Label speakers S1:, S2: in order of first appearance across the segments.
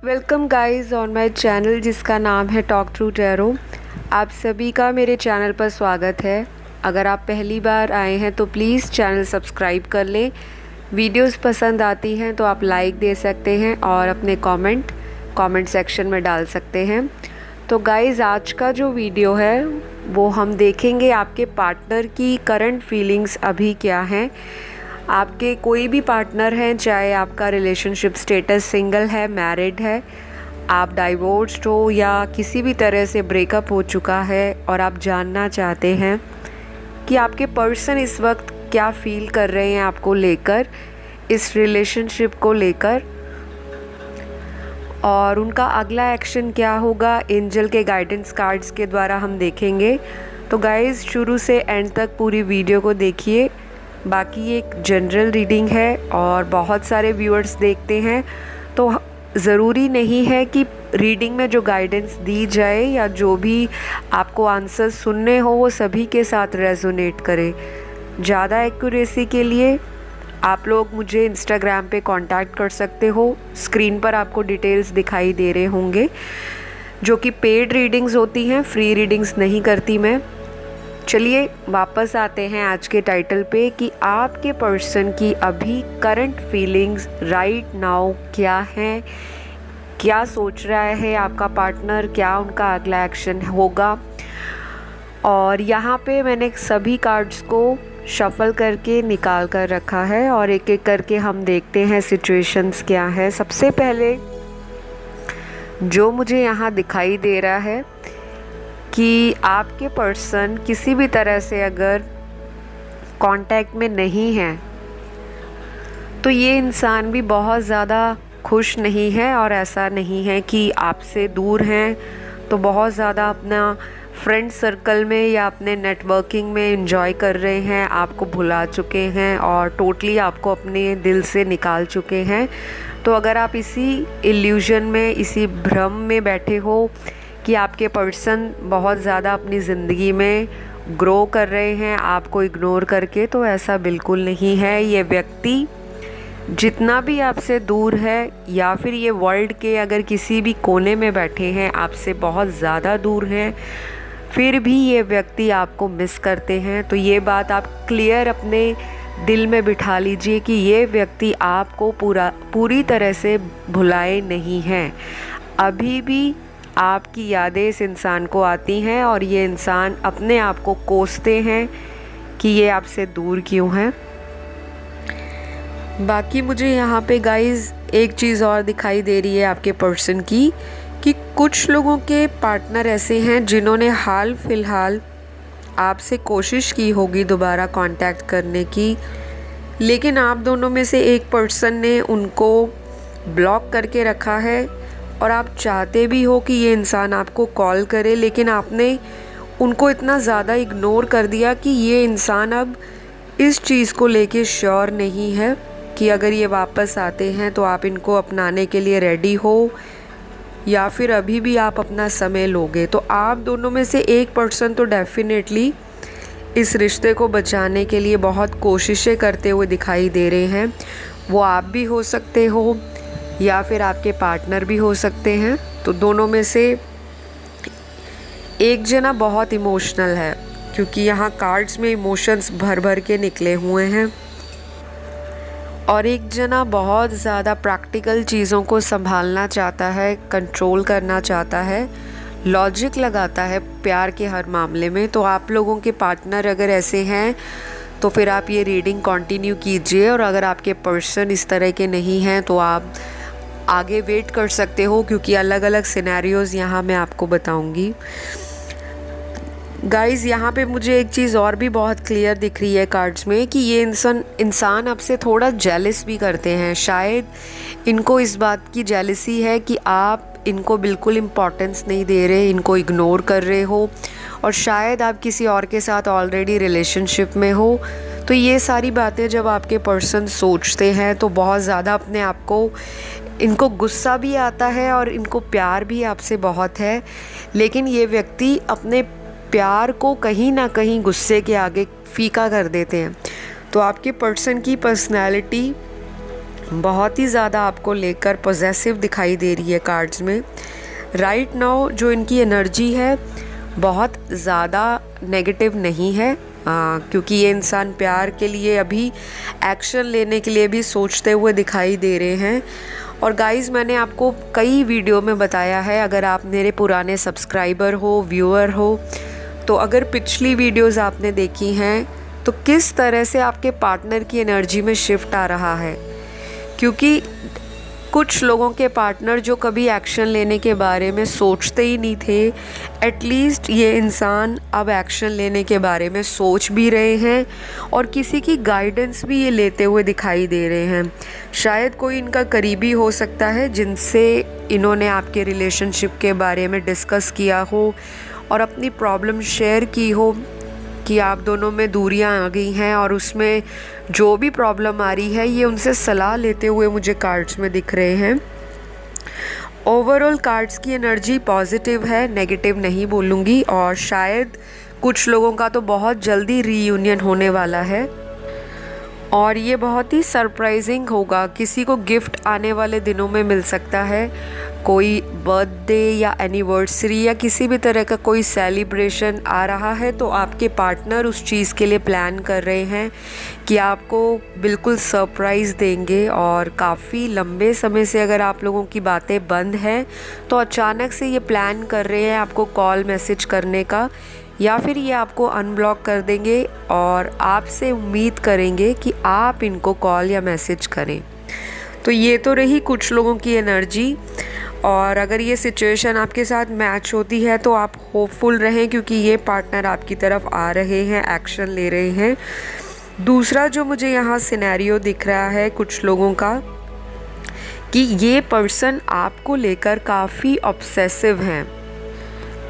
S1: Welcome guys on my channel जिसका नाम है टॉक थ्रू टैरो। आप सभी का मेरे चैनल पर स्वागत है। अगर आप पहली बार आए हैं तो प्लीज़ चैनल सब्सक्राइब कर लें। वीडियोस पसंद आती हैं तो आप लाइक दे सकते हैं और अपने कमेंट सेक्शन में डाल सकते हैं। तो गाइस आज का जो वीडियो है वो हम देखेंगे आपके पार्टनर की करंट फीलिंग्स अभी क्या हैं। आपके कोई भी पार्टनर हैं, चाहे आपका रिलेशनशिप स्टेटस सिंगल है, मैरिड है, आप डाइवोर्स्ड हो या किसी भी तरह से ब्रेकअप हो चुका है और आप जानना चाहते हैं कि आपके पर्सन इस वक्त क्या फील कर रहे हैं आपको लेकर, इस रिलेशनशिप को लेकर, और उनका अगला एक्शन क्या होगा, एंजल के गाइडेंस कार्ड्स के द्वारा हम देखेंगे। तो गाइस शुरू से एंड तक पूरी वीडियो को देखिए। बाकी एक जनरल रीडिंग है और बहुत सारे व्यूअर्स देखते हैं, तो ज़रूरी नहीं है कि रीडिंग में जो गाइडेंस दी जाए या जो भी आपको आंसर सुनने हो वो सभी के साथ रेजोनेट करे। ज़्यादा एक्यूरेसी के लिए आप लोग मुझे इंस्टाग्राम पे कांटेक्ट कर सकते हो। स्क्रीन पर आपको डिटेल्स दिखाई दे रहे होंगे, जो कि पेड रीडिंग्स होती हैं, फ्री रीडिंग्स नहीं करती मैं। चलिए वापस आते हैं आज के टाइटल पे कि आपके पर्सन की अभी करंट फीलिंग्स राइट नाउ क्या हैं, क्या सोच रहा है आपका पार्टनर, क्या उनका अगला एक्शन होगा। और यहाँ पे मैंने सभी कार्ड्स को शफल करके निकाल कर रखा है और एक एक करके हम देखते हैं सिचुएशंस क्या है। सबसे पहले जो मुझे यहाँ दिखाई दे रहा है कि आपके पर्सन किसी भी तरह से अगर कांटेक्ट में नहीं है तो ये इंसान भी बहुत ज़्यादा खुश नहीं है, और ऐसा नहीं है कि आपसे दूर हैं तो बहुत ज़्यादा अपना फ्रेंड सर्कल में या अपने नेटवर्किंग में एंजॉय कर रहे हैं, आपको भुला चुके हैं और टोटली आपको अपने दिल से निकाल चुके हैं। तो अगर आप इसी इल्यूजन में, इसी भ्रम में बैठे हो कि आपके पर्सन बहुत ज़्यादा अपनी ज़िंदगी में ग्रो कर रहे हैं आपको इग्नोर करके, तो ऐसा बिल्कुल नहीं है। ये व्यक्ति जितना भी आपसे दूर है या फिर ये वर्ल्ड के अगर किसी भी कोने में बैठे हैं, आपसे बहुत ज़्यादा दूर हैं, फिर भी ये व्यक्ति आपको मिस करते हैं। तो ये बात आप क्लियर अपने दिल में बिठा लीजिए कि ये व्यक्ति आपको पूरी तरह से भुलाए नहीं हैं। अभी भी आपकी यादें इस इंसान को आती हैं और ये इंसान अपने आप को कोसते हैं कि ये आपसे दूर क्यों हैं। बाकी मुझे यहाँ पे गाइस एक चीज़ और दिखाई दे रही है आपके पर्सन की, कि कुछ लोगों के पार्टनर ऐसे हैं जिन्होंने हाल फिलहाल आपसे कोशिश की होगी दोबारा कांटेक्ट करने की, लेकिन आप दोनों में से एक पर्सन ने उनको ब्लॉक करके रखा है और आप चाहते भी हो कि ये इंसान आपको कॉल करे, लेकिन आपने उनको इतना ज़्यादा इग्नोर कर दिया कि ये इंसान अब इस चीज़ को लेके श्योर नहीं है कि अगर ये वापस आते हैं तो आप इनको अपनाने के लिए रेडी हो या फिर अभी भी आप अपना समय लोगे। तो आप दोनों में से एक पर्सन तो डेफिनेटली इस रिश्ते को बचाने के लिए बहुत कोशिशें करते हुए दिखाई दे रहे हैं। वो आप भी हो सकते हो या फिर आपके पार्टनर भी हो सकते हैं। तो दोनों में से एक जना बहुत इमोशनल है, क्योंकि यहाँ कार्ड्स में इमोशंस भर भर के निकले हुए हैं, और एक जना बहुत ज़्यादा प्रैक्टिकल चीज़ों को संभालना चाहता है, कंट्रोल करना चाहता है, लॉजिक लगाता है प्यार के हर मामले में। तो आप लोगों के पार्टनर अगर ऐसे हैं तो फिर आप ये रीडिंग कंटिन्यू कीजिए, और अगर आपके पर्सन इस तरह के नहीं हैं तो आप आगे वेट कर सकते हो, क्योंकि अलग अलग सिनेरियोज़ यहाँ मैं आपको बताऊँगी। गाइज़ यहाँ पे मुझे एक चीज़ और भी बहुत क्लियर दिख रही है कार्ड्स में कि ये इंसान आपसे थोड़ा जेलस भी करते हैं। शायद इनको इस बात की जेलसी है कि आप इनको बिल्कुल इम्पोर्टेंस नहीं दे रहे, इनको इग्नोर कर रहे हो, और शायद आप किसी और के साथ ऑलरेडी रिलेशनशिप में हो। तो ये सारी बातें जब आपके पर्सन सोचते हैं तो बहुत ज़्यादा अपने आप को, इनको गुस्सा भी आता है और इनको प्यार भी आपसे बहुत है, लेकिन ये व्यक्ति अपने प्यार को कहीं ना कहीं गुस्से के आगे फीका कर देते हैं। तो आपके पर्सन की पर्सनैलिटी बहुत ही ज़्यादा आपको लेकर पॉजेसिव दिखाई दे रही है कार्ड्स में। राइट नाउ जो इनकी एनर्जी है बहुत ज़्यादा नेगेटिव नहीं है, क्योंकि ये इंसान प्यार के लिए अभी एक्शन लेने के लिए भी सोचते हुए दिखाई दे रहे हैं। और गाइज़, मैंने आपको कई वीडियो में बताया है, अगर आप मेरे पुराने सब्सक्राइबर हो, व्यूअर हो, तो अगर पिछली वीडियोस आपने देखी हैं तो किस तरह से आपके पार्टनर की एनर्जी में शिफ्ट आ रहा है। क्योंकि कुछ लोगों के पार्टनर जो कभी एक्शन लेने के बारे में सोचते ही नहीं थे, एटलीस्ट ये इंसान अब एक्शन लेने के बारे में सोच भी रहे हैं और किसी की गाइडेंस भी ये लेते हुए दिखाई दे रहे हैं। शायद कोई इनका करीबी हो सकता है जिनसे इन्होंने आपके रिलेशनशिप के बारे में डिस्कस किया हो और अपनी प्रॉब्लम शेयर की हो कि आप दोनों में दूरियां आ गई हैं, और उसमें जो भी प्रॉब्लम आ रही है ये उनसे सलाह लेते हुए मुझे कार्ड्स में दिख रहे हैं। ओवरऑल कार्ड्स की एनर्जी पॉजिटिव है, नेगेटिव नहीं बोलूँगी, और शायद कुछ लोगों का तो बहुत जल्दी रीयूनियन होने वाला है और ये बहुत ही सरप्राइजिंग होगा। किसी को गिफ्ट आने वाले दिनों में मिल सकता है, कोई बर्थडे या एनिवर्सरी या किसी भी तरह का कोई सेलिब्रेशन आ रहा है तो आपके पार्टनर उस चीज़ के लिए प्लान कर रहे हैं कि आपको बिल्कुल सरप्राइज़ देंगे। और काफ़ी लंबे समय से अगर आप लोगों की बातें बंद हैं तो अचानक से ये प्लान कर रहे हैं आपको कॉल मैसेज करने का, या फिर ये आपको अनब्लॉक कर देंगे और आपसे उम्मीद करेंगे कि आप इनको कॉल या मैसेज करें। तो ये तो रही कुछ लोगों की एनर्जी। और अगर ये सिचुएशन आपके साथ मैच होती है तो आप होपफुल रहें, क्योंकि ये पार्टनर आपकी तरफ आ रहे हैं, एक्शन ले रहे हैं। दूसरा जो मुझे यहाँ सिनेरियो दिख रहा है कुछ लोगों का, कि ये पर्सन आपको लेकर काफ़ी ऑब्सेसिव हैं,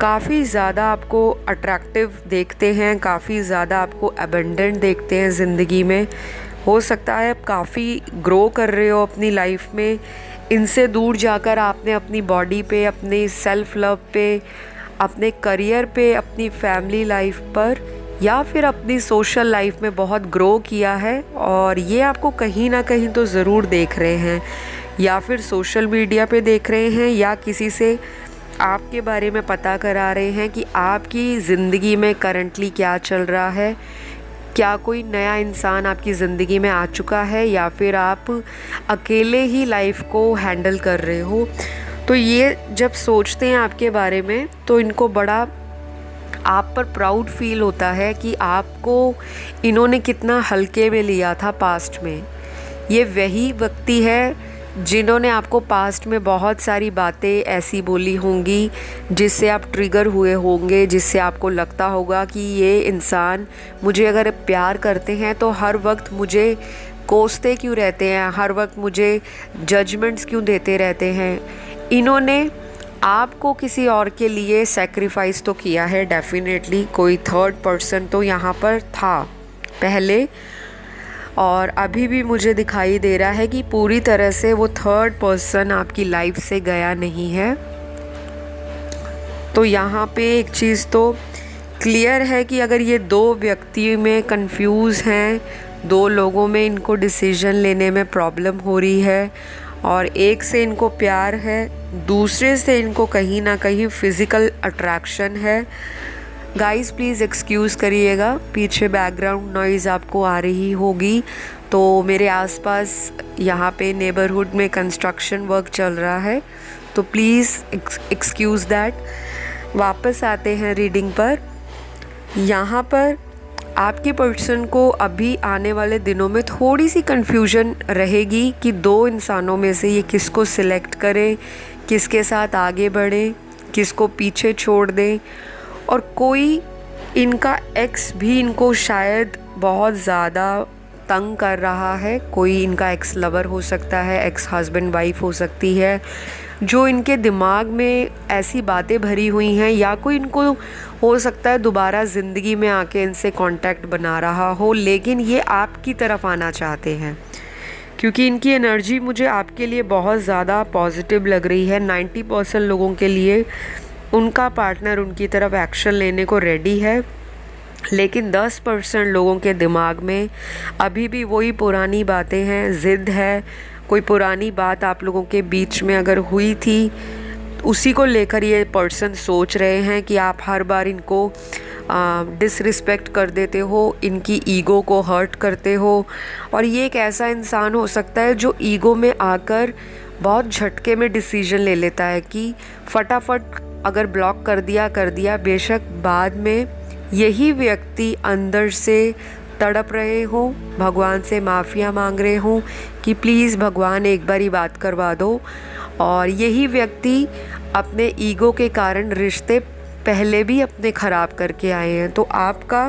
S1: काफ़ी ज़्यादा आपको अट्रैक्टिव देखते हैं, काफ़ी ज़्यादा आपको अबंडेंट देखते हैं ज़िंदगी में। हो सकता है आप काफ़ी ग्रो कर रहे हो अपनी लाइफ में, इनसे दूर जाकर आपने अपनी बॉडी पे, अपने सेल्फ लव पे, अपने करियर पे, अपनी फैमिली लाइफ पर या फिर अपनी सोशल लाइफ में बहुत ग्रो किया है। और ये आपको कहीं ना कहीं तो ज़रूर देख रहे हैं, या फिर सोशल मीडिया पे देख रहे हैं, या किसी से आपके बारे में पता करा रहे हैं कि आपकी ज़िंदगी में करंटली क्या चल रहा है, क्या कोई नया इंसान आपकी ज़िंदगी में आ चुका है, या फिर आप अकेले ही लाइफ को हैंडल कर रहे हो। तो ये जब सोचते हैं आपके बारे में तो इनको बड़ा आप पर प्राउड फील होता है कि आपको इन्होंने कितना हल्के में लिया था पास्ट में। ये वही व्यक्ति है जिन्होंने आपको पास्ट में बहुत सारी बातें ऐसी बोली होंगी जिससे आप ट्रिगर हुए होंगे, जिससे आपको लगता होगा कि ये इंसान मुझे अगर प्यार करते हैं तो हर वक्त मुझे कोसते क्यों रहते हैं, हर वक्त मुझे जजमेंट्स क्यों देते रहते हैं। इन्होंने आपको किसी और के लिए सैक्रिफाइस तो किया है, डेफिनेटली कोई थर्ड पर्सन तो यहाँ पर था पहले, और अभी भी मुझे दिखाई दे रहा है कि पूरी तरह से वो थर्ड पर्सन आपकी लाइफ से गया नहीं है। तो यहाँ पे एक चीज़ तो क्लियर है कि अगर ये दो व्यक्ति में कंफ्यूज हैं, दो लोगों में इनको डिसीजन लेने में प्रॉब्लम हो रही है, और एक से इनको प्यार है, दूसरे से इनको कहीं ना कहीं फ़िज़िकल अट्रैक्शन है। गाइस प्लीज़ एक्सक्यूज़ करिएगा, पीछे बैकग्राउंड नॉइज़ आपको आ रही होगी। तो मेरे आसपास यहाँ पे नेबरहुड में कंस्ट्रक्शन वर्क चल रहा है, तो प्लीज़ एक्सक्यूज़ दैट। वापस आते हैं रीडिंग पर। यहाँ पर आपके पर्सन को अभी आने वाले दिनों में थोड़ी सी कन्फ्यूजन रहेगी कि दो इंसानों में से ये किसको सिलेक्ट करें, किसके साथ आगे बढ़ें, किसको पीछे छोड़ दें। और कोई इनका एक्स भी इनको शायद बहुत ज़्यादा तंग कर रहा है, कोई इनका एक्स लवर हो सकता है, एक्स हस्बैंड वाइफ हो सकती है, जो इनके दिमाग में ऐसी बातें भरी हुई हैं, या कोई इनको हो सकता है दोबारा ज़िंदगी में आके इनसे कांटेक्ट बना रहा हो, लेकिन ये आपकी तरफ आना चाहते हैं क्योंकि इनकी एनर्जी मुझे आपके लिए बहुत ज़्यादा पॉजिटिव लग रही है। 90% लोगों के लिए उनका पार्टनर उनकी तरफ एक्शन लेने को रेडी है, लेकिन 10% लोगों के दिमाग में अभी भी वही पुरानी बातें हैं, ज़िद है, कोई पुरानी बात आप लोगों के बीच में अगर हुई थी, उसी को लेकर ये पर्सन सोच रहे हैं कि आप हर बार इनको डिसरिस्पेक्ट कर देते हो, इनकी ईगो को हर्ट करते हो। और ये एक ऐसा इंसान हो सकता है जो ईगो में आकर बहुत झटके में डिसीजन ले लेता है कि फटाफट अगर ब्लॉक कर दिया, बेशक बाद में यही व्यक्ति अंदर से तड़प रहे हों, भगवान से माफ़िया मांग रहे हों कि प्लीज़ भगवान एक बारी बात करवा दो। और यही व्यक्ति अपने ईगो के कारण रिश्ते पहले भी अपने ख़राब करके आए हैं। तो आपका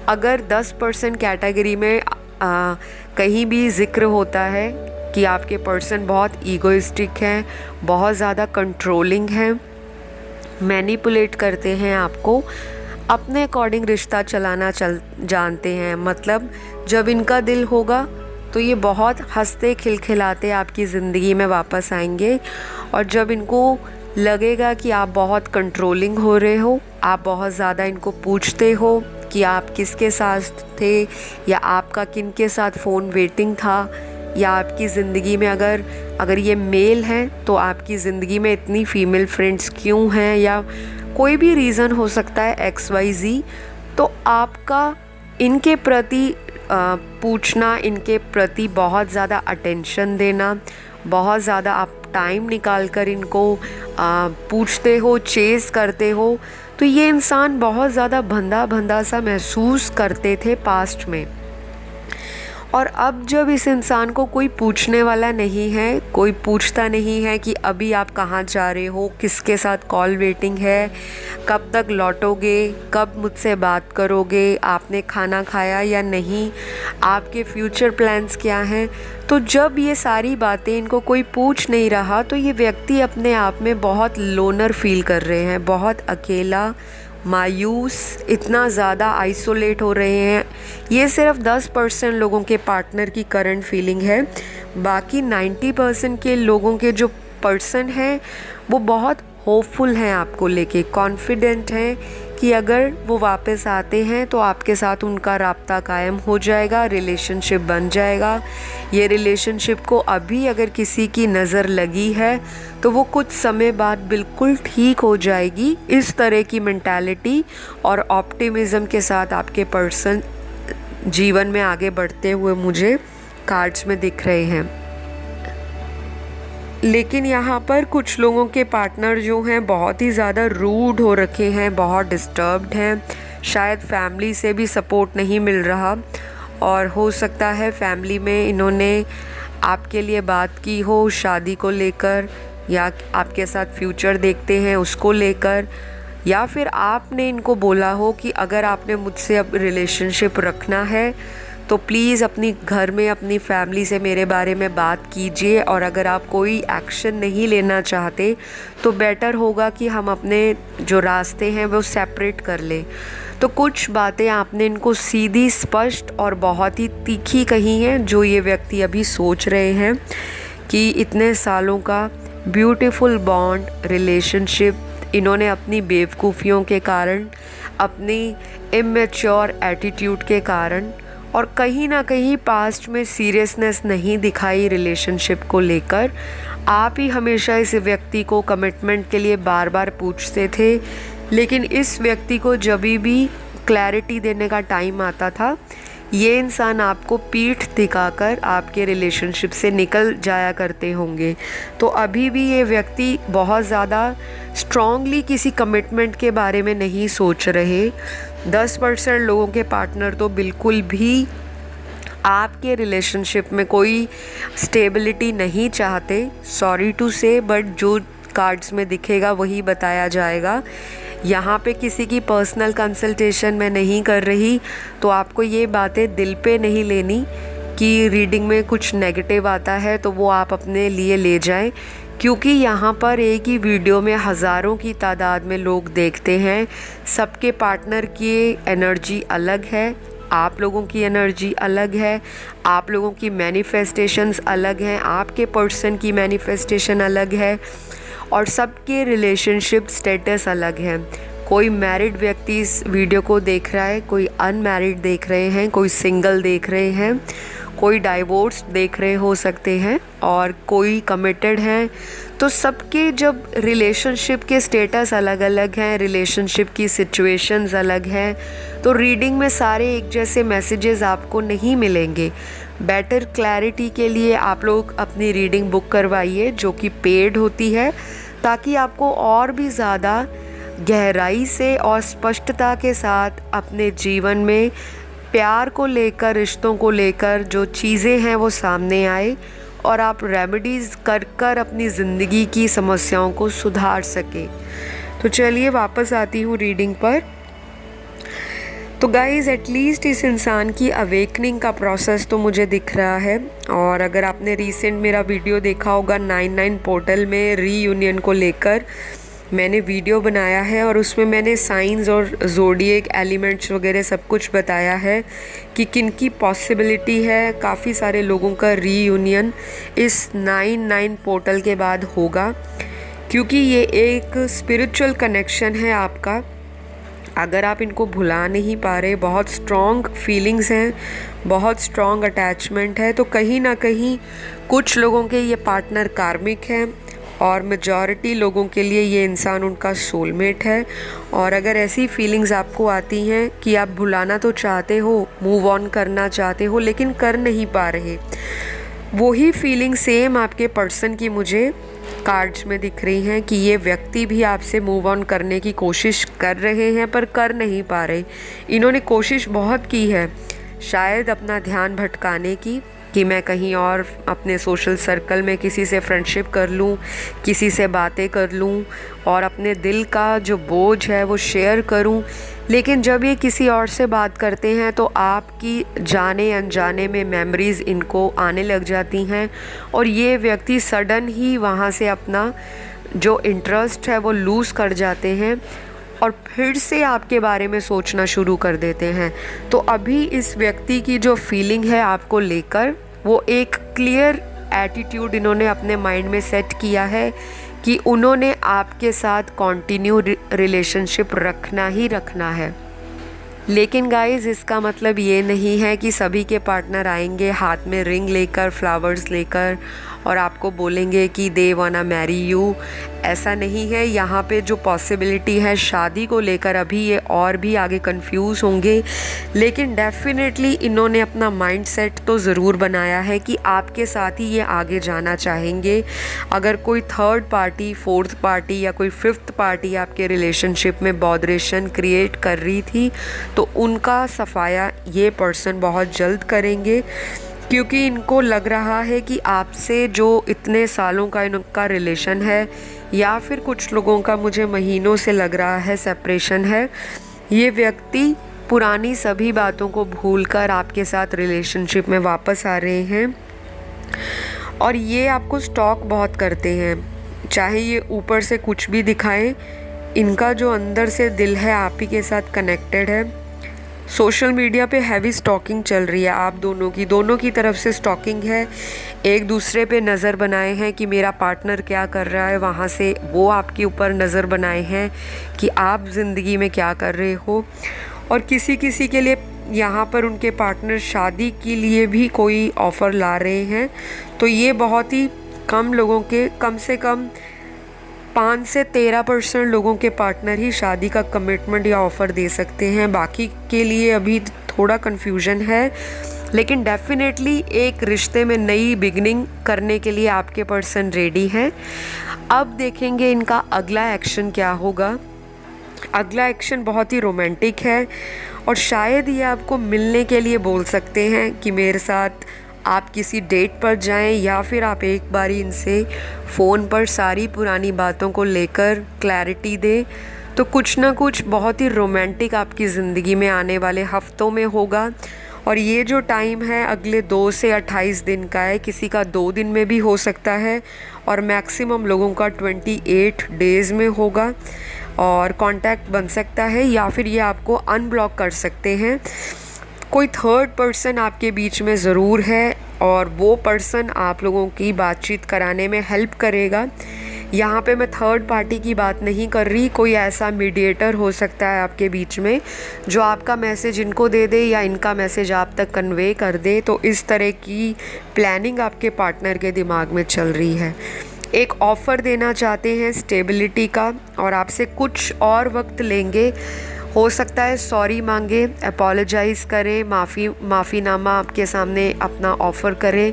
S1: अगर 10% कैटेगरी में कहीं भी ज़िक्र होता है कि आपके पर्सन बहुत ईगोइस्टिक हैं, बहुत ज़्यादा कंट्रोलिंग हैं, मैनिपुलेट करते हैं, आपको अपने अकॉर्डिंग रिश्ता चलाना जानते हैं, मतलब जब इनका दिल होगा तो ये बहुत हंसते खिलखिलाते आपकी ज़िंदगी में वापस आएंगे। और जब इनको लगेगा कि आप बहुत कंट्रोलिंग हो रहे हो, आप बहुत ज़्यादा इनको पूछते हो कि आप किसके साथ थे, या आपका किन के साथ फ़ोन वेटिंग था, या आपकी ज़िंदगी में अगर ये मेल हैं तो आपकी ज़िंदगी में इतनी फ़ीमेल फ्रेंड्स क्यों हैं, या कोई भी रीज़न हो सकता है XYZ, तो आपका इनके प्रति पूछना, इनके प्रति बहुत ज़्यादा अटेंशन देना, बहुत ज़्यादा आप टाइम निकाल कर इनको पूछते हो, चेस करते हो, तो ये इंसान बहुत ज़्यादा बंधा सा महसूस करते थे पास्ट में। और अब जब इस इंसान को कोई पूछने वाला नहीं है, कोई पूछता नहीं है कि अभी आप कहाँ जा रहे हो, किसके साथ कॉल वेटिंग है, कब तक लौटोगे, कब मुझसे बात करोगे, आपने खाना खाया या नहीं, आपके फ्यूचर प्लान्स क्या हैं, तो जब ये सारी बातें इनको कोई पूछ नहीं रहा तो ये व्यक्ति अपने आप में बहुत लोनर फील कर रहे हैं, बहुत अकेला, मायूस, इतना ज़्यादा आइसोलेट हो रहे हैं। ये सिर्फ 10% लोगों के पार्टनर की करंट फीलिंग है। बाकी 90% के लोगों के जो पर्सन हैं वो बहुत होपफुल हैं, आपको लेके कॉन्फिडेंट हैं कि अगर वो वापस आते हैं तो आपके साथ उनका राब्ता कायम हो जाएगा, रिलेशनशिप बन जाएगा। ये रिलेशनशिप को अभी अगर किसी की नज़र लगी है तो वो कुछ समय बाद बिल्कुल ठीक हो जाएगी। इस तरह की मेंटालिटी और ऑप्टिमिज़म के साथ आपके पर्सन जीवन में आगे बढ़ते हुए मुझे कार्ड्स में दिख रहे हैं। लेकिन यहाँ पर कुछ लोगों के पार्टनर जो हैं बहुत ही ज़्यादा रूड हो रखे हैं, बहुत डिस्टर्ब्ड हैं, शायद फैमिली से भी सपोर्ट नहीं मिल रहा, और हो सकता है फैमिली में इन्होंने आपके लिए बात की हो शादी को लेकर, या आपके साथ फ्यूचर देखते हैं उसको लेकर, या फिर आपने इनको बोला हो कि अगर आपने मुझसे अब रिलेशनशिप रखना है तो प्लीज़ अपनी घर में अपनी फैमिली से मेरे बारे में बात कीजिए, और अगर आप कोई एक्शन नहीं लेना चाहते तो बेटर होगा कि हम अपने जो रास्ते हैं वो सेपरेट कर लें। तो कुछ बातें आपने इनको सीधी, स्पष्ट और बहुत ही तीखी कही हैं, जो ये व्यक्ति अभी सोच रहे हैं कि इतने सालों का ब्यूटीफुल बॉन्ड, रिलेशनशिप इन्होंने अपनी बेवकूफ़ियों के कारण, अपनी इमेच्योर एटीट्यूड के कारण, और कहीं ना कहीं पास्ट में सीरियसनेस नहीं दिखाई रिलेशनशिप को लेकर। आप ही हमेशा इस व्यक्ति को कमिटमेंट के लिए बार बार पूछते थे, लेकिन इस व्यक्ति को जब भी क्लैरिटी देने का टाइम आता था, ये इंसान आपको पीठ दिखाकर आपके रिलेशनशिप से निकल जाया करते होंगे। तो अभी भी ये व्यक्ति बहुत ज़्यादा स्ट्रॉन्गली किसी कमिटमेंट के बारे में नहीं सोच रहे। 10% लोगों के पार्टनर तो बिल्कुल भी आपके रिलेशनशिप में कोई स्टेबिलिटी नहीं चाहते, सॉरी टू से, बट जो कार्ड्स में दिखेगा वही बताया जाएगा। यहाँ पे किसी की पर्सनल कंसल्टेशन मैं नहीं कर रही, तो आपको ये बातें दिल पे नहीं लेनी कि रीडिंग में कुछ नेगेटिव आता है तो वो आप अपने लिए ले जाएं, क्योंकि यहाँ पर एक ही वीडियो में हज़ारों की तादाद में लोग देखते हैं। सबके पार्टनर की एनर्जी अलग है, आप लोगों की एनर्जी अलग है, आप लोगों की मैनिफेस्टेशंस अलग हैं, आपके पर्सन की मैनिफेस्टेशन अलग है, और सबके रिलेशनशिप स्टेटस अलग है। कोई मैरिड व्यक्ति इस वीडियो को देख रहा है, कोई अनमैरिड देख रहे हैं, कोई सिंगल देख रहे हैं, कोई डाइवोर्स देख रहे हो सकते हैं और कोई कमिटेड हैं। तो सबके जब रिलेशनशिप के स्टेटस अलग अलग हैं, रिलेशनशिप की सिचुएशंस अलग हैं, तो रीडिंग में सारे एक जैसे मैसेजेस आपको नहीं मिलेंगे। बेटर क्लैरिटी के लिए आप लोग अपनी रीडिंग बुक करवाइए जो कि पेड होती है, ताकि आपको और भी ज़्यादा गहराई से और स्पष्टता के साथ अपने जीवन में प्यार को लेकर, रिश्तों को लेकर जो चीज़ें हैं वो सामने आए और आप रेमेडीज़ कर कर अपनी ज़िंदगी की समस्याओं को सुधार सके। तो चलिए वापस आती हूँ रीडिंग पर। तो गाइज़ एटलीस्ट इस इंसान की अवेकनिंग का प्रोसेस तो मुझे दिख रहा है। और अगर आपने रिसेंट मेरा वीडियो देखा होगा 99 पोर्टल में रीयूनियन को लेकर मैंने वीडियो बनाया है और उसमें मैंने साइंस और ज़ोडिएक एलिमेंट्स वगैरह सब कुछ बताया है कि किन की पॉसिबिलिटी है काफ़ी सारे लोगों का रीयूनियन इस 99 पोर्टल के बाद होगा, क्योंकि ये एक स्पिरिचुअल कनेक्शन है आपका। अगर आप इनको भुला नहीं पा रहे, बहुत स्ट्रॉन्ग फीलिंग्स हैं, बहुत स्ट्रॉन्ग अटैचमेंट है, तो कहीं ना कहीं कुछ लोगों के ये पार्टनर कार्मिक हैं और मेजॉरिटी लोगों के लिए ये इंसान उनका सोलमेट है। और अगर ऐसी फीलिंग्स आपको आती हैं कि आप भुलाना तो चाहते हो, मूव ऑन करना चाहते हो, लेकिन कर नहीं पा रहे, वही फीलिंग सेम आपके पर्सन की मुझे कार्ड्स में दिख रही हैं कि ये व्यक्ति भी आपसे मूव ऑन करने की कोशिश कर रहे हैं पर कर नहीं पा रहे। इन्होंने कोशिश बहुत की है शायद अपना ध्यान भटकाने की, कि मैं कहीं और अपने सोशल सर्कल में किसी से फ्रेंडशिप कर लूँ, किसी से बातें कर लूँ और अपने दिल का जो बोझ है वो शेयर करूँ। लेकिन जब ये किसी और से बात करते हैं तो आपकी जाने अनजाने में मेमोरीज़ इनको आने लग जाती हैं और ये व्यक्ति सडन ही वहाँ से अपना जो इंटरेस्ट है वो लूज़ कर जाते हैं और फिर से आपके बारे में सोचना शुरू कर देते हैं। तो अभी इस व्यक्ति की जो फीलिंग है आपको लेकर, वो एक क्लियर एटीट्यूड इन्होंने अपने माइंड में सेट किया है कि उन्होंने आपके साथ कंटिन्यू रिलेशनशिप रखना ही रखना है। लेकिन गाइज़ इसका मतलब ये नहीं है कि सभी के पार्टनर आएंगे हाथ में रिंग लेकर, फ्लावर्स लेकर और आपको बोलेंगे कि दे वाना मैरी यू। ऐसा नहीं है। यहाँ पे जो पॉसिबिलिटी है शादी को लेकर, अभी ये और भी आगे कंफ्यूज होंगे, लेकिन डेफिनेटली इन्होंने अपना माइंडसेट तो ज़रूर बनाया है कि आपके साथ ही ये आगे जाना चाहेंगे। अगर कोई थर्ड पार्टी, फोर्थ पार्टी या कोई फिफ्थ पार्टी आपके रिलेशनशिप में बॉदरेशन क्रिएट कर रही थी तो उनका सफाया ये पर्सन बहुत जल्द करेंगे, क्योंकि इनको लग रहा है कि आपसे जो इतने सालों का इनका रिलेशन है, या फिर कुछ लोगों का मुझे महीनों से लग रहा है सेपरेशन है, ये व्यक्ति पुरानी सभी बातों को भूलकर आपके साथ रिलेशनशिप में वापस आ रहे हैं। और ये आपको स्टॉक बहुत करते हैं, चाहे ये ऊपर से कुछ भी दिखाएं, इनका जो अंदर से दिल है आप ही के साथ कनेक्टेड है। सोशल मीडिया पे हैवी स्टॉकिंग चल रही है, आप दोनों की तरफ से स्टॉकिंग है। एक दूसरे पे नज़र बनाए हैं कि मेरा पार्टनर क्या कर रहा है, वहाँ से वो आपके ऊपर नज़र बनाए हैं कि आप ज़िंदगी में क्या कर रहे हो। और किसी किसी के लिए यहाँ पर उनके पार्टनर शादी के लिए भी कोई ऑफ़र ला रहे हैं। तो ये बहुत ही कम लोगों के, कम से कम 5 से 13% लोगों के पार्टनर ही शादी का कमिटमेंट या ऑफ़र दे सकते हैं। बाकी के लिए अभी थोड़ा कन्फ्यूजन है, लेकिन डेफिनेटली एक रिश्ते में नई बिगनिंग करने के लिए आपके पर्सन रेडी हैं। अब देखेंगे इनका अगला एक्शन क्या होगा। अगला एक्शन बहुत ही रोमांटिक है और शायद ये आपको मिलने के लिए बोल सकते हैं कि मेरे साथ आप किसी डेट पर जाएं, या फिर आप एक बारी इनसे फ़ोन पर सारी पुरानी बातों को लेकर क्लैरिटी दें। तो कुछ ना कुछ बहुत ही रोमांटिक आपकी ज़िंदगी में आने वाले हफ्तों में होगा। और ये जो टाइम है अगले 2 से 28 दिन का है, किसी का 2 दिन में भी हो सकता है और मैक्सिमम लोगों का 28 डेज़ में होगा। और कांटेक्ट बन सकता है या फिर ये आपको अनब्लॉक कर सकते हैं। कोई थर्ड पर्सन आपके बीच में ज़रूर है और वो पर्सन आप लोगों की बातचीत कराने में हेल्प करेगा यहाँ पे मैं थर्ड पार्टी की बात नहीं कर रही, कोई ऐसा मीडिएटर हो सकता है आपके बीच में जो आपका मैसेज इनको दे दे या इनका मैसेज आप तक कन्वे कर दे। तो इस तरह की प्लानिंग आपके पार्टनर के दिमाग में चल रही है। एक ऑफ़र देना चाहते हैं स्टेबिलिटी का और आपसे कुछ और वक्त लेंगे। हो सकता है सॉरी मांगे, अपोलोजाइज़ करें, माफ़ीनामा आपके सामने अपना ऑफ़र करें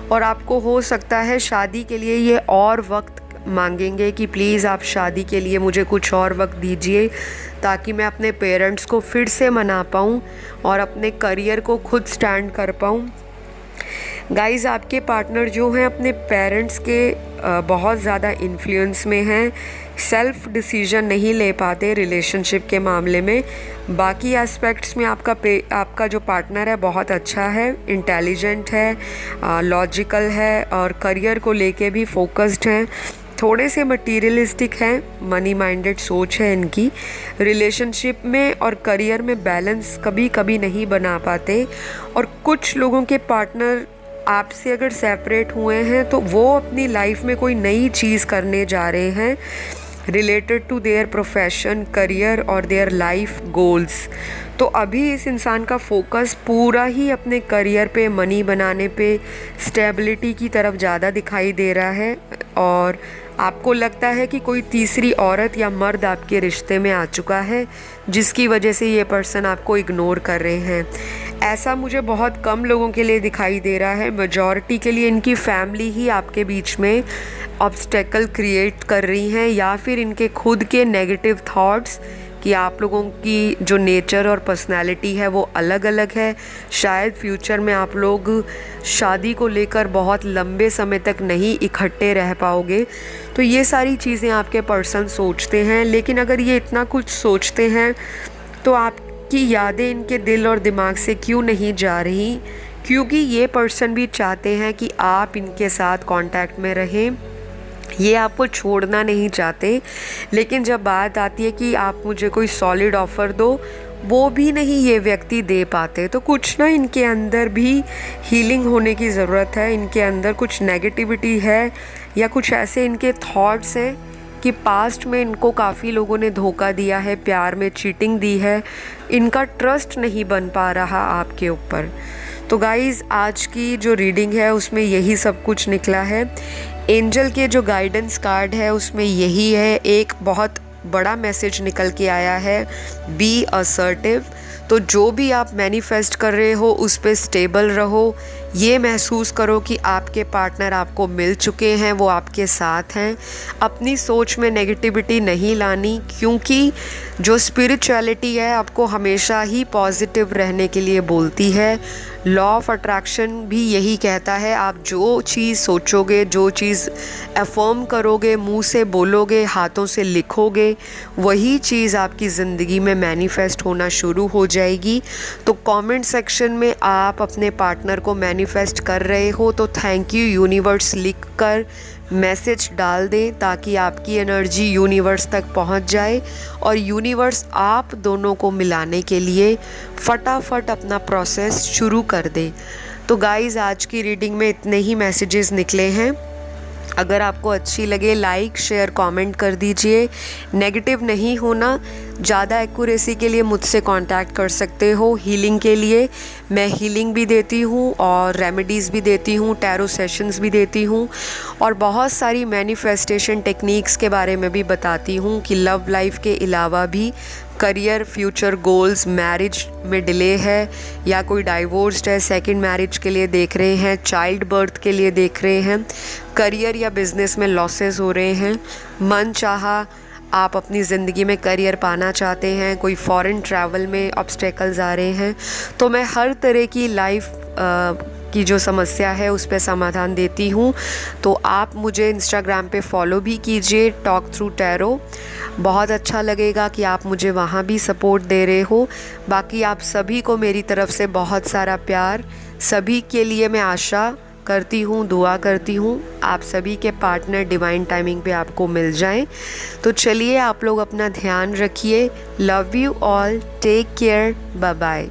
S1: और आपको हो सकता है शादी के लिए ये और वक्त मांगेंगे कि प्लीज़ आप शादी के लिए मुझे कुछ और वक्त दीजिए ताकि मैं अपने पेरेंट्स को फिर से मना पाऊँ और अपने करियर को खुद स्टैंड कर पाऊँ। गाइज़, आपके पार्टनर जो हैं अपने पेरेंट्स के बहुत ज़्यादा इन्फ्लुएंस में हैं, सेल्फ डिसीजन नहीं ले पाते रिलेशनशिप के मामले में। बाकी एस्पेक्ट्स में आपका जो पार्टनर है बहुत अच्छा है, इंटेलिजेंट है, लॉजिकल है और करियर को लेके भी फोकस्ड हैं। थोड़े से मटीरियलिस्टिक हैं, मनी माइंडेड सोच है इनकी। रिलेशनशिप में और करियर में बैलेंस कभी कभी नहीं बना पाते और कुछ लोगों के पार्टनर आपसे अगर सेपरेट हुए हैं तो वो अपनी लाइफ में कोई नई चीज़ करने जा रहे हैं related to their profession, career और देयर लाइफ गोल्स। तो अभी इस इंसान का फोकस पूरा ही अपने करियर पे, मनी बनाने पे, स्टेबिलिटी की तरफ ज़्यादा दिखाई दे रहा है और आपको लगता है कि कोई तीसरी औरत या मर्द आपके रिश्ते में आ चुका है जिसकी वजह से ये पर्सन आपको इग्नोर कर रहे हैं। ऐसा मुझे बहुत कम लोगों के लिए दिखाई दे रहा है। मेजॉरिटी के लिए इनकी फैमिली ही आपके बीच में ऑब्स्टेकल क्रिएट कर रही हैं या फिर इनके खुद के नेगेटिव थॉट्स कि आप लोगों की जो नेचर और पर्सनैलिटी है वो अलग अलग है। शायद फ्यूचर में आप लोग शादी को लेकर बहुत लंबे समय तक नहीं इकट्ठे रह पाओगे। तो ये सारी चीज़ें आपके पर्सन सोचते हैं। लेकिन अगर ये इतना कुछ सोचते हैं तो आपकी यादें इनके दिल और दिमाग से क्यों नहीं जा रही? क्योंकि ये पर्सन भी चाहते हैं कि आप इनके साथ कांटेक्ट में रहें, ये आपको छोड़ना नहीं चाहते। लेकिन जब बात आती है कि आप मुझे कोई सॉलिड ऑफ़र दो, वो भी नहीं ये व्यक्ति दे पाते। तो कुछ ना इनके अंदर भी हीलिंग होने की ज़रूरत है। इनके अंदर कुछ नेगेटिविटी है या कुछ ऐसे इनके थॉट्स हैं कि पास्ट में इनको काफ़ी लोगों ने धोखा दिया है, प्यार में चीटिंग दी है, इनका ट्रस्ट नहीं बन पा रहा आपके ऊपर। तो गाइज़, आज की जो रीडिंग है उसमें यही सब कुछ निकला है। एंजल के जो गाइडेंस कार्ड है उसमें यही है, एक बहुत बड़ा मैसेज निकल के आया है, बी असर्टिव। तो जो भी आप मैनिफेस्ट कर रहे हो उस पे स्टेबल रहो। ये महसूस करो कि आपके पार्टनर आपको मिल चुके हैं, वो आपके साथ हैं। अपनी सोच में नेगेटिविटी नहीं लानी, क्योंकि जो स्पिरिचुअलिटी है आपको हमेशा ही पॉजिटिव रहने के लिए बोलती है। लॉ ऑफ अट्रैक्शन भी यही कहता है, आप जो चीज़ सोचोगे, जो चीज़ अफर्म करोगे, मुंह से बोलोगे, हाथों से लिखोगे, वही चीज़ आपकी ज़िंदगी में मैनिफेस्ट होना शुरू हो जाएगी। तो कमेंट सेक्शन में आप अपने पार्टनर को मैनिफेस्ट कर रहे हो तो थैंक यू यूनिवर्स लिख कर मैसेज डाल दें ताकि आपकी एनर्जी यूनिवर्स तक पहुंच जाए और यूनिवर्स आप दोनों को मिलाने के लिए फटाफट अपना प्रोसेस शुरू कर दे। तो गाइज़, आज की रीडिंग में इतने ही मैसेजेस निकले हैं। अगर आपको अच्छी लगे लाइक शेयर कमेंट कर दीजिए। नेगेटिव नहीं होना। ज़्यादा एक्यूरेसी के लिए मुझसे कांटेक्ट कर सकते हो। हीलिंग के लिए मैं हीलिंग भी देती हूँ और रेमेडीज़ भी देती हूँ, टैरो सेशंस भी देती हूँ और बहुत सारी मैनिफेस्टेशन टेक्निक्स के बारे में भी बताती हूँ कि लव लाइफ के अलावा भी करियर, फ्यूचर गोल्स, मैरिज में डिले है या कोई डाइवोर्स्ड है, सेकंड मैरिज के लिए देख रहे हैं, चाइल्ड बर्थ के लिए देख रहे हैं, करियर या बिजनेस में लॉसेस हो रहे हैं, मन चाहा आप अपनी ज़िंदगी में करियर पाना चाहते हैं, कोई फॉरेन ट्रैवल में ऑब्स्टेकल्स आ रहे हैं, तो मैं हर तरह की लाइफ की जो समस्या है उस पर समाधान देती हूँ। तो आप मुझे इंस्टाग्राम पे फॉलो भी कीजिए, टॉक थ्रू टैरो। बहुत अच्छा लगेगा कि आप मुझे वहाँ भी सपोर्ट दे रहे हो। बाकी आप सभी को मेरी तरफ से बहुत सारा प्यार। सभी के लिए मैं आशा करती हूँ, दुआ करती हूँ आप सभी के पार्टनर डिवाइन टाइमिंग पे आपको मिल जाएं। तो चलिए, आप लोग अपना ध्यान रखिए। Love you all, take care, bye bye.